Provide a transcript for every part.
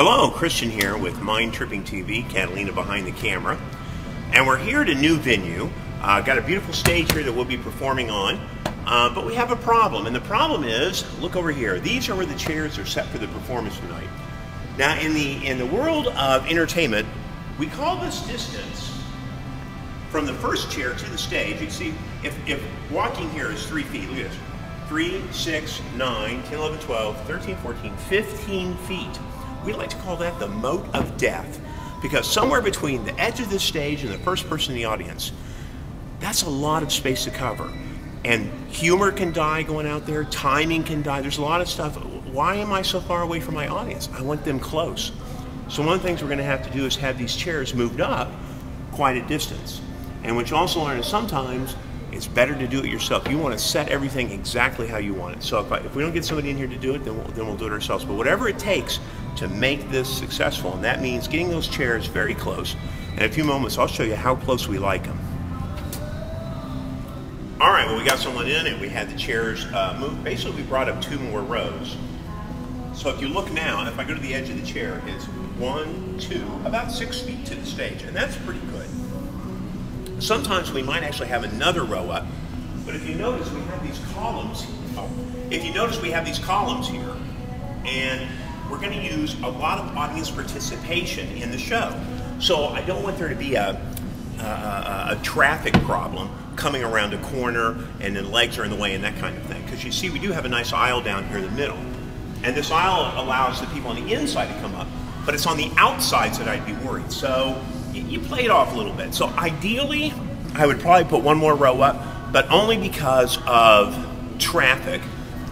Hello, Christian here with Mind Tripping TV, Catalina behind the camera. And we're here at a new venue. Got a beautiful stage here that we'll be performing on. But we have a problem, and the problem is, look over here. These are where the chairs are set for the performance tonight. Now, in the world of entertainment, we call this distance from the first chair to the stage. You can see, if walking here is 3 feet, look at this. 3, 6, 9, 10, 11, 12, 13, 14, 15 feet. We like to call that the moat of death, because somewhere between the edge of this stage and the first person in the audience, that's a lot of space to cover. And humor can die going out there, timing can die, there's a lot of stuff. Why am I so far away from my audience? I want them close. So one of the things we're going to have to do is have these chairs moved up quite a distance. And what you also learn is sometimes it's better to do it yourself. You want to set everything exactly how you want it. So if we don't get somebody in here to do it, then we'll do it ourselves. But whatever it takes to make this successful, and that means getting those chairs very close. In a few moments, I'll show you how close we like them. All right, well, we got someone in and we had the chairs moved. Basically, we brought up 2 more rows. So if you look now, if I go to the edge of the chair, it's 1, 2, about 6 feet to the stage, and that's pretty good. Sometimes we might actually have another row up, but if you notice, we have these columns. If you notice, we have these columns here, and we're going to use a lot of audience participation in the show. So I don't want there to be a traffic problem coming around a corner and then legs are in the way and that kind of thing. Because you see, we do have a nice aisle down here in the middle, and this aisle allows the people on the inside to come up, but it's on the outsides that I'd be worried. So you play it off a little bit. So ideally, I would probably put 1 more row up, but only because of traffic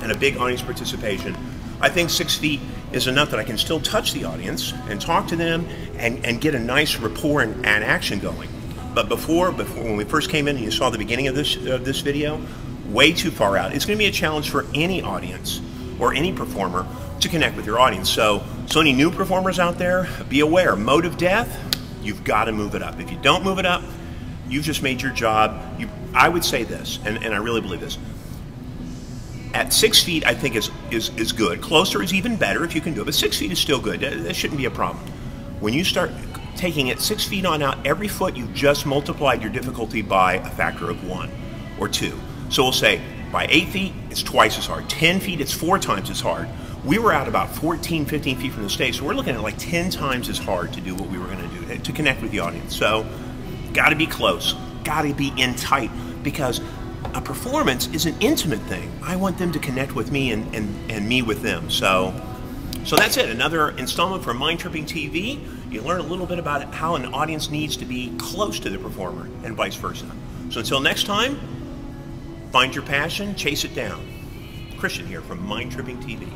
and a big audience participation. I think 6 feet is enough that I can still touch the audience and talk to them and get a nice rapport and action going. But before when we first came in and you saw the beginning of this video, way too far out. It's going to be a challenge for any audience or any performer to connect with your audience. So any new performers out there, be aware, moat of death, you've got to move it up. If you don't move it up, you've just made your job. I would say this, and I really believe this. At 6 feet, I think is good. Closer is even better if you can do it, but 6 feet is still good. That shouldn't be a problem. When you start taking it 6 feet on out, every foot you just multiplied your difficulty by a factor of 1 or 2. So we'll say by 8 feet, it's twice as hard. 10 feet, it's 4 times as hard. We were out about 14, 15 feet from the stage, so we're looking at like 10 times as hard to do what we were going to do, to connect with the audience. So, got to be close, got to be in tight, because a performance is an intimate thing. I want them to connect with me and me with them. So that's it, another installment from Mind Tripping TV. You learn a little bit about how an audience needs to be close to the performer and vice versa. So until next time, find your passion, chase it down. Christian here from Mind Tripping TV.